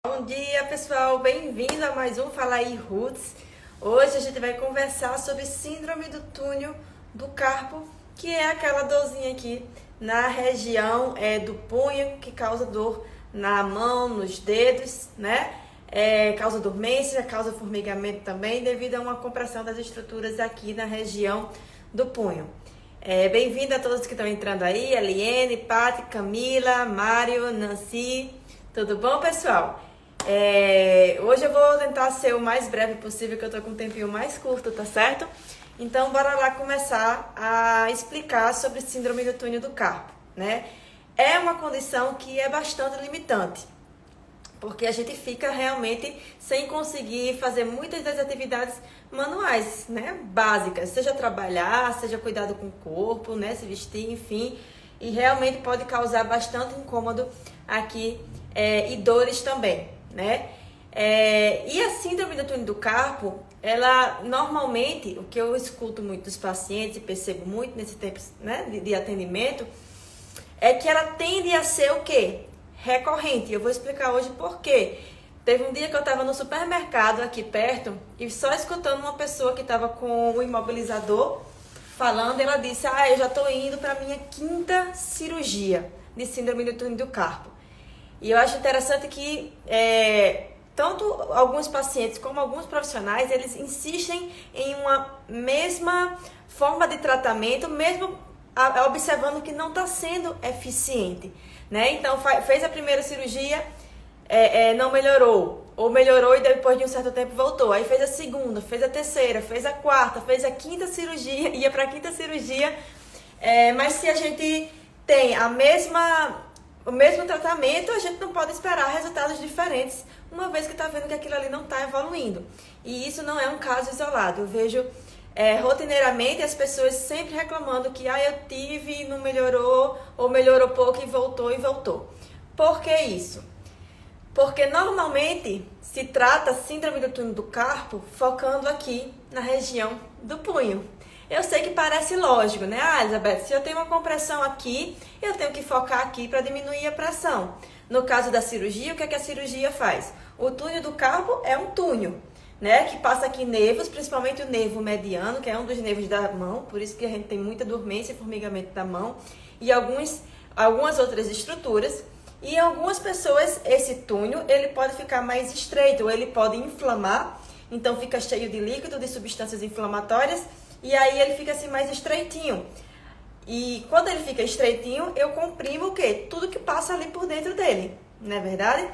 Bom dia, pessoal, bem-vindo a mais um Fala aí Roots. Hoje a gente vai conversar sobre síndrome do túnel do carpo, que é aquela dorzinha aqui na região do punho, que causa dor na mão, nos dedos, né? Causa dormência, causa formigamento também, devido a uma compressão das estruturas aqui na região do punho. Bem-vindo a todos que estão entrando aí, Eliene, Paty, Camila, Mário, Nancy, tudo bom, pessoal? Hoje eu vou tentar ser o mais breve possível, que eu tô com um tempinho mais curto, tá certo? Então, bora lá começar a explicar sobre síndrome do túnel do carpo, né? É uma condição que é bastante limitante, porque a gente fica realmente sem conseguir fazer muitas das atividades manuais, né? Básicas, seja trabalhar, seja cuidado com o corpo, né? Se vestir, enfim, e realmente pode causar bastante incômodo aqui e dores também, né? E a síndrome do túnel do carpo, ela normalmente, o que eu escuto muito dos pacientes e percebo muito nesse tempo, né, de atendimento, é que ela tende a ser o quê? Recorrente. Eu vou explicar hoje por quê. Teve um dia que eu estava no supermercado aqui perto e só escutando uma pessoa que estava com o imobilizador falando, ela disse: eu já estou indo para a minha 5ª cirurgia de síndrome do túnel do carpo. E eu acho interessante que tanto alguns pacientes como alguns profissionais, eles insistem em uma mesma forma de tratamento, mesmo observando que não está sendo eficiente, né? Então, fez a primeira cirurgia, não melhorou, ou melhorou e depois de um certo tempo voltou. Aí fez a segunda, fez a terceira, fez a quarta, fez a 5ª cirurgia, ia para a 5ª cirurgia, mas se a gente tem o mesmo tratamento, a gente não pode esperar resultados diferentes, uma vez que está vendo que aquilo ali não está evoluindo. E isso não é um caso isolado. Eu vejo rotineiramente as pessoas sempre reclamando que eu tive e não melhorou, ou melhorou pouco e voltou. Por que isso? Porque normalmente se trata síndrome do túnel do carpo focando aqui na região do punho. Eu sei que parece lógico, né? Elizabeth, se eu tenho uma compressão aqui, eu tenho que focar aqui para diminuir a pressão. No caso da cirurgia, o que é que a cirurgia faz? O túnel do carpo é um túnel, né? Que passa aqui nervos, principalmente o nervo mediano, que é um dos nervos da mão, por isso que a gente tem muita dormência e formigamento da mão, e algumas outras estruturas. E em algumas pessoas, esse túnel, ele pode ficar mais estreito, ou ele pode inflamar, então fica cheio de líquido, de substâncias inflamatórias, e aí ele fica assim mais estreitinho. E quando ele fica estreitinho, eu comprimo o quê? Tudo que passa ali por dentro dele, não é verdade?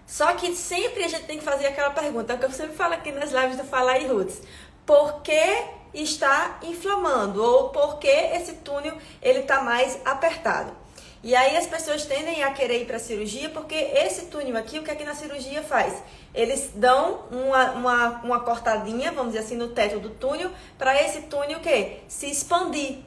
Só que sempre a gente tem que fazer aquela pergunta, que eu sempre falo aqui nas lives do Fala aí Roots. Por que está inflamando? Ou por que esse túnel ele está mais apertado? E aí as pessoas tendem a querer ir para a cirurgia, porque esse túnel aqui, o que é que na cirurgia faz? Eles dão uma cortadinha, vamos dizer assim, no teto do túnel, para esse túnel o quê? Se expandir.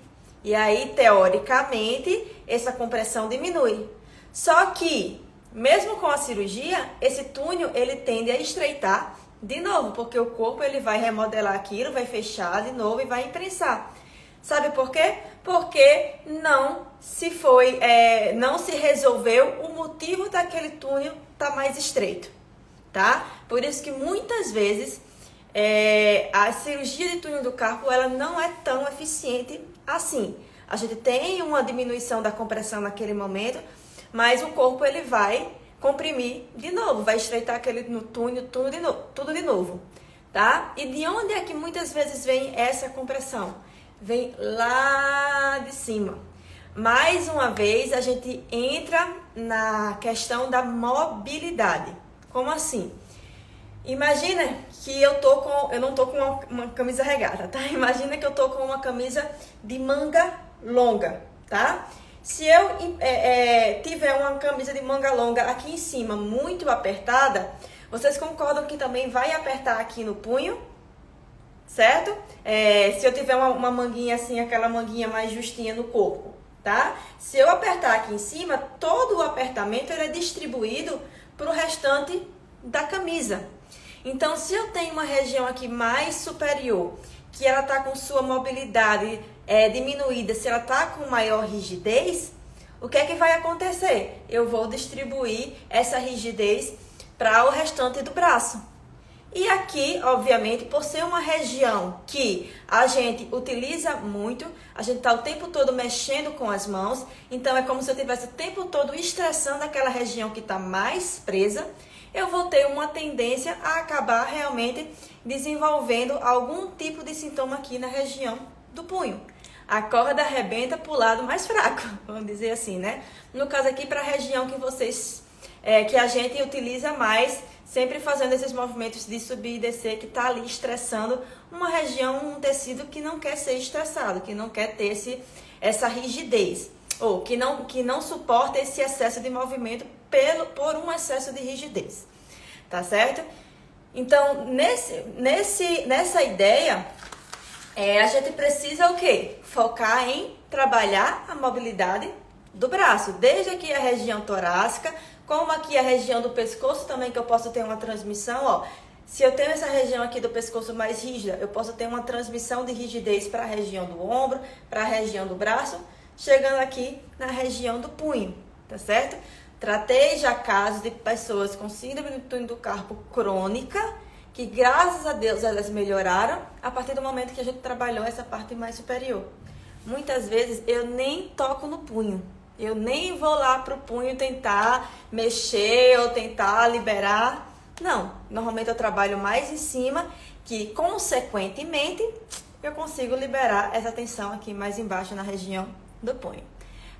E aí, teoricamente, essa compressão diminui. Só que, mesmo com a cirurgia, esse túnel ele tende a estreitar de novo, porque o corpo ele vai remodelar aquilo, vai fechar de novo e vai imprensar. Sabe por quê? Porque não se resolveu o motivo daquele túnel estar mais estreito, tá? Por isso que muitas vezes a cirurgia de túnel do carpo ela não é tão eficiente assim. A gente tem uma diminuição da compressão naquele momento, mas o corpo ele vai comprimir de novo, vai estreitar aquele no túnel tudo de novo, tá? E de onde é que muitas vezes vem essa compressão? Vem lá de cima. Mais uma vez, a gente entra na questão da mobilidade. Como assim? Imagina que eu não tô com uma camisa regata, tá? Imagina que eu tô com uma camisa de manga longa, tá? Se eu tiver uma camisa de manga longa aqui em cima muito apertada, vocês concordam que também vai apertar aqui no punho? Certo? Se eu tiver uma manguinha assim, aquela manguinha mais justinha no corpo, tá? Se eu apertar aqui em cima, todo o apertamento ele é distribuído para o restante da camisa. Então, se eu tenho uma região aqui mais superior, que ela tá com sua mobilidade diminuída, se ela tá com maior rigidez, o que é que vai acontecer? Eu vou distribuir essa rigidez para o restante do braço. E aqui, obviamente, por ser uma região que a gente utiliza muito, a gente está o tempo todo mexendo com as mãos, então é como se eu estivesse o tempo todo estressando aquela região que está mais presa, eu vou ter uma tendência a acabar realmente desenvolvendo algum tipo de sintoma aqui na região do punho. A corda arrebenta para o lado mais fraco, vamos dizer assim, né? No caso aqui, para a região que vocês, que a gente utiliza mais, sempre fazendo esses movimentos de subir e descer, que está ali estressando uma região, um tecido que não quer ser estressado, que não quer ter essa rigidez, ou que não suporta esse excesso de movimento por um excesso de rigidez, tá certo? Então, nessa ideia, a gente precisa o quê? Focar em trabalhar a mobilidade do braço, desde aqui a região torácica, como aqui a região do pescoço também, que eu posso ter uma transmissão, ó. Se eu tenho essa região aqui do pescoço mais rígida, eu posso ter uma transmissão de rigidez para a região do ombro, para a região do braço, chegando aqui na região do punho, tá certo? Tratei já casos de pessoas com síndrome do túnel do carpo crônica, que graças a Deus elas melhoraram a partir do momento que a gente trabalhou essa parte mais superior. Muitas vezes eu nem toco no punho, eu nem vou lá pro punho tentar mexer ou tentar liberar. Não, normalmente eu trabalho mais em cima, que consequentemente eu consigo liberar essa tensão aqui mais embaixo na região do punho.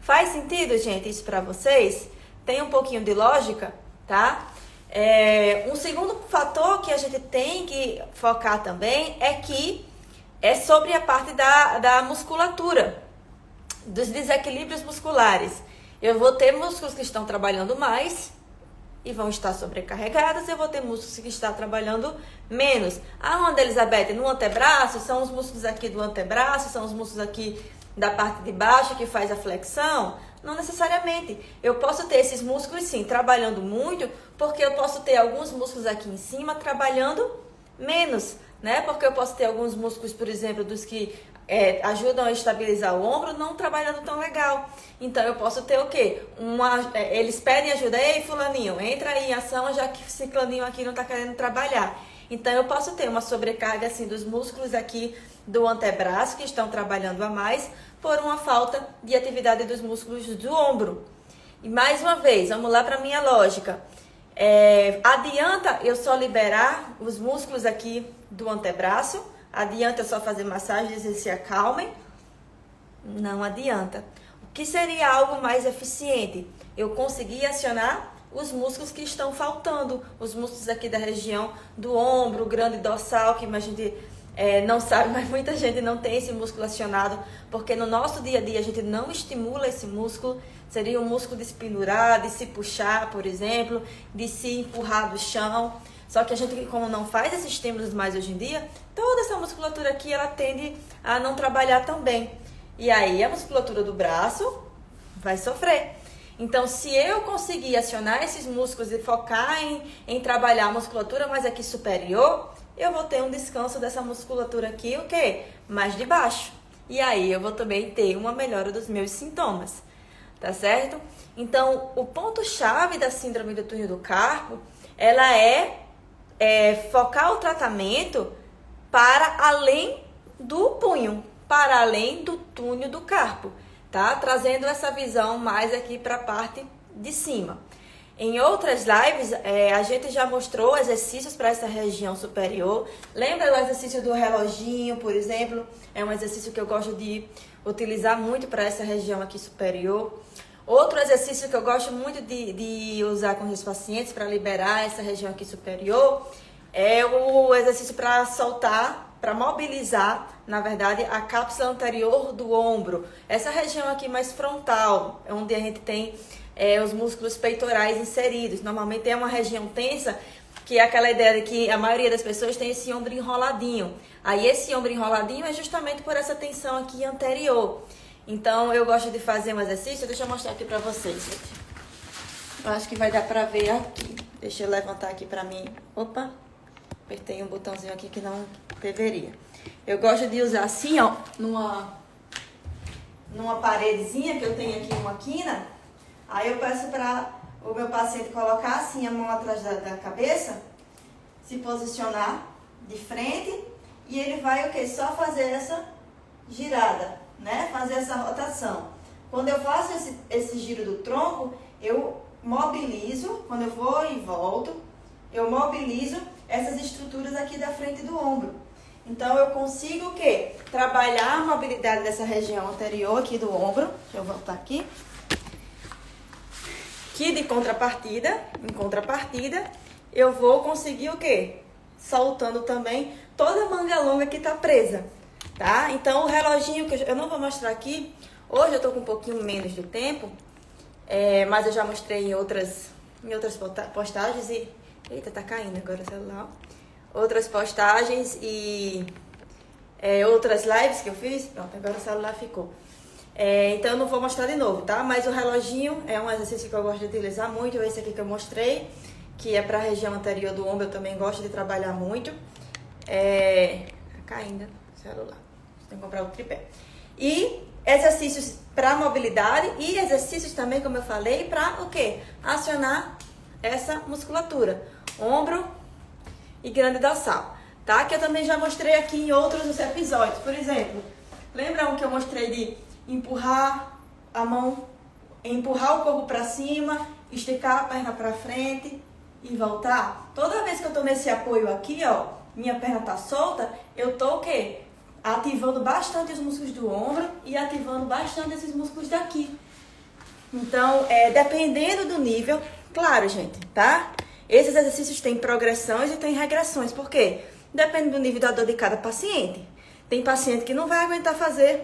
Faz sentido, gente, isso para vocês? Tem um pouquinho de lógica, tá? Um segundo fator que a gente tem que focar também é sobre a parte da musculatura, dos desequilíbrios musculares. Eu vou ter músculos que estão trabalhando mais e vão estar sobrecarregados, eu vou ter músculos que estão trabalhando menos. Aonde, Elizabeth? No antebraço? São os músculos aqui do antebraço? São os músculos aqui da parte de baixo que faz a flexão? Não necessariamente. Eu posso ter esses músculos sim trabalhando muito, porque eu posso ter alguns músculos aqui em cima trabalhando menos, né? Porque eu posso ter alguns músculos, por exemplo, dos que ajudam a estabilizar o ombro, não trabalhando tão legal. Então eu posso ter o quê? Eles pedem ajuda, ei fulaninho, entra aí em ação, já que ciclaninho aqui não está querendo trabalhar. Então eu posso ter uma sobrecarga assim dos músculos aqui do antebraço que estão trabalhando a mais por uma falta de atividade dos músculos do ombro. E mais uma vez, vamos lá para a minha lógica. Adianta eu só liberar os músculos aqui do antebraço? Adianta eu só fazer massagem e eles se acalmem? Não adianta. O que seria algo mais eficiente? Eu conseguir acionar os músculos que estão faltando, os músculos aqui da região do ombro, grande dorsal, que a gente não sabe, mas muita gente não tem esse músculo acionado, porque no nosso dia a dia a gente não estimula esse músculo. Seria o músculo de se pendurar, de se puxar, por exemplo, de se empurrar do chão. Só que a gente, como não faz esses estímulos mais hoje em dia, toda essa musculatura aqui, ela tende a não trabalhar tão bem. E aí a musculatura do braço vai sofrer. Então, se eu conseguir acionar esses músculos e focar em trabalhar a musculatura mais aqui superior, eu vou ter um descanso dessa musculatura aqui, o quê? Mais de baixo. E aí eu vou também ter uma melhora dos meus sintomas, tá certo? Então, o ponto-chave da síndrome do túnel do carpo, ela é focar o tratamento para além do punho, para além do túnel do carpo, tá? Trazendo essa visão mais aqui para a parte de cima. Em outras lives, a gente já mostrou exercícios para essa região superior. Lembra do exercício do reloginho, por exemplo? É um exercício que eu gosto de utilizar muito para essa região aqui superior. Outro exercício que eu gosto muito de usar com os pacientes para liberar essa região aqui superior é o exercício para soltar, para mobilizar, na verdade, a cápsula anterior do ombro. Essa região aqui mais frontal, é onde a gente tem os músculos peitorais inseridos. Normalmente é uma região tensa, que é aquela ideia de que a maioria das pessoas tem esse ombro enroladinho. Aí esse ombro enroladinho é justamente por essa tensão aqui anterior. Então, eu gosto de fazer um exercício, deixa eu mostrar aqui pra vocês, gente. Eu acho que vai dar pra ver aqui. Deixa eu levantar aqui pra mim. Opa, apertei um botãozinho aqui que não deveria. Eu gosto de usar assim, ó, numa paredezinha, que eu tenho aqui uma quina, aí eu peço para o meu paciente colocar assim a mão atrás da cabeça, se posicionar de frente, e ele vai o quê? Só fazer essa girada, né? Fazer essa rotação. Quando eu faço esse giro do tronco, eu mobilizo, quando eu vou e volto, eu mobilizo essas estruturas aqui da frente do ombro. Então, eu consigo o quê? Trabalhar a mobilidade dessa região anterior aqui do ombro. Deixa eu voltar aqui. Que de contrapartida, em contrapartida, eu vou conseguir o quê? Soltando também toda a manga longa que tá presa, tá? Então, o reloginho, que eu não vou mostrar aqui, hoje eu tô com um pouquinho menos de tempo, mas eu já mostrei em outras postagens e... Eita, tá caindo agora o celular. Outras postagens e outras lives que eu fiz. Pronto, agora o celular ficou. Então eu não vou mostrar de novo, tá? Mas o reloginho é um exercício que eu gosto de utilizar muito. Esse aqui que eu mostrei, que é para a região anterior do ombro, eu também gosto de trabalhar muito. Tá caindo o celular. Tem que comprar o tripé. E exercícios para mobilidade e exercícios também, como eu falei, para o quê? Acionar essa musculatura. Ombro e grande dorsal, tá? Que eu também já mostrei aqui em outros episódios. Por exemplo, lembra um que eu mostrei de empurrar a mão, empurrar o corpo para cima, esticar a perna para frente e voltar? Toda vez que eu tô nesse apoio aqui, ó, minha perna tá solta, eu tô o quê? Ativando bastante os músculos do ombro e ativando bastante esses músculos daqui. Então, dependendo do nível, claro, gente, tá? Esses exercícios têm progressões e têm regressões. Por quê? Depende do nível da dor de cada paciente. Tem paciente que não vai aguentar fazer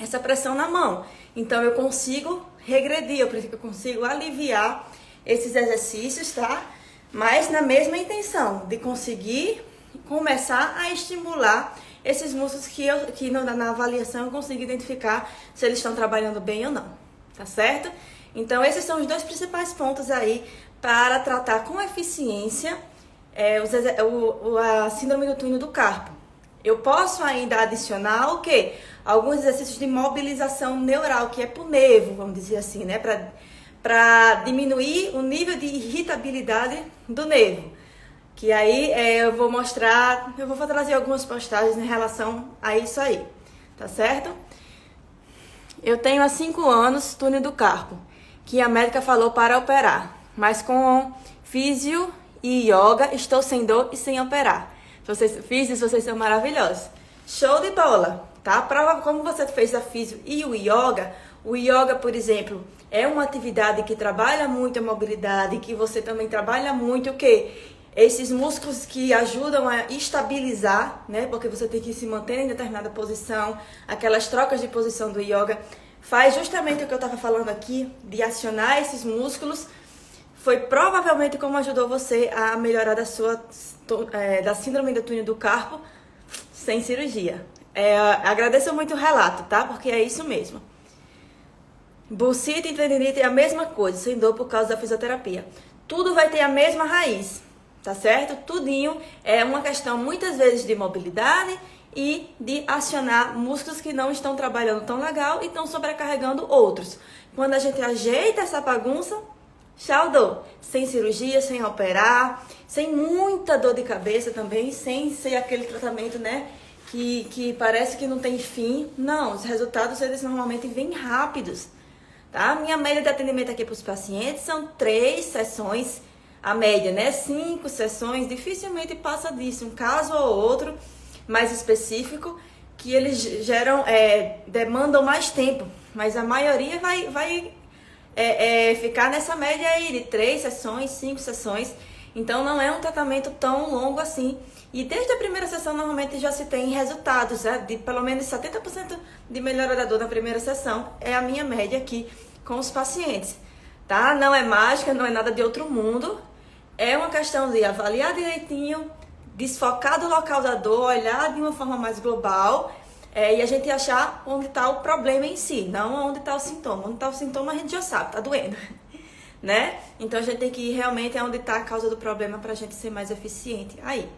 essa pressão na mão. Então, eu consigo regredir, eu consigo aliviar esses exercícios, tá? Mas na mesma intenção de conseguir começar a estimular esses músculos que na avaliação eu consigo identificar se eles estão trabalhando bem ou não. Tá certo? Então, esses são os dois principais pontos aí para tratar com eficiência a síndrome do túnel do carpo. Eu posso ainda adicionar o quê? Alguns exercícios de mobilização neural, que é pro nervo, vamos dizer assim, né? Para diminuir o nível de irritabilidade do nervo. Que aí eu vou trazer algumas postagens em relação a isso aí. Tá certo? Eu tenho há 5 anos túnel do carpo, que a médica falou para operar, mas com físio e yoga estou sem dor e sem operar. Vocês são maravilhosos. Show de bola, tá? Prova como você fez a físio e o yoga, por exemplo, é uma atividade que trabalha muito a mobilidade, que você também trabalha muito o quê? Esses músculos que ajudam a estabilizar, né? Porque você tem que se manter em determinada posição, aquelas trocas de posição do yoga. Faz justamente o que eu estava falando aqui, de acionar esses músculos. Foi provavelmente como ajudou você a melhorar da síndrome do túnel do carpo sem cirurgia. Agradeço muito o relato, tá? Porque é isso mesmo. Bursite e tendinite é a mesma coisa, sem dor por causa da fisioterapia. Tudo vai ter a mesma raiz. Tá certo? Tudinho é uma questão muitas vezes de mobilidade e de acionar músculos que não estão trabalhando tão legal e estão sobrecarregando outros. Quando a gente ajeita essa bagunça, tchau dor. Sem cirurgia, sem operar, sem muita dor de cabeça também, sem ser aquele tratamento, né, que parece que não tem fim. Não, os resultados eles normalmente vêm rápidos, tá? Minha média de atendimento aqui para os pacientes são 3 sessões. A média, né? 5 sessões, dificilmente passa disso. Um caso ou outro mais específico que eles demandam mais tempo. Mas a maioria vai ficar nessa média aí de 3 sessões, 5 sessões. Então não é um tratamento tão longo assim. E desde a primeira sessão normalmente já se tem resultados, né? De pelo menos 70% de melhora da dor na primeira sessão. É a minha média aqui com os pacientes. Tá? Não é mágica, não é nada de outro mundo. É uma questão de avaliar direitinho, desfocar do local da dor, olhar de uma forma mais global e a gente achar onde está o problema em si, não onde está o sintoma. Onde está o sintoma a gente já sabe, tá doendo, né? Então a gente tem que ir realmente aonde está a causa do problema para a gente ser mais eficiente. Aí,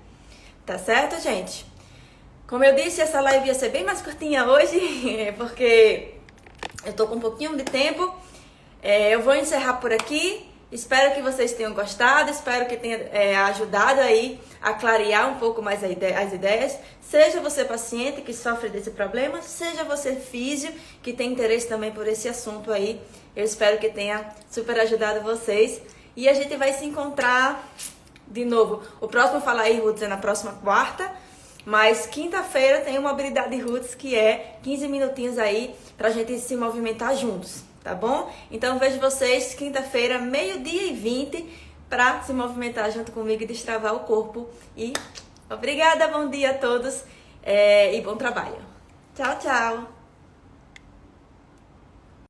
tá certo, gente? Como eu disse, essa live ia ser bem mais curtinha hoje, porque Eu tô com um pouquinho de tempo. Eu vou encerrar por aqui. Espero que vocês tenham gostado, espero que tenha ajudado aí a clarear um pouco mais as ideias. Seja você paciente que sofre desse problema, seja você físio que tem interesse também por esse assunto aí. Eu espero que tenha super ajudado vocês. E a gente vai se encontrar de novo. O próximo Fala aí Roots é na próxima quarta, mas quinta-feira tem uma habilidade Roots que é 15 minutinhos aí pra gente se movimentar juntos. Tá bom? Então vejo vocês quinta-feira, 12h20, para se movimentar junto comigo e destravar o corpo. E obrigada, bom dia a todos e bom trabalho. Tchau, tchau!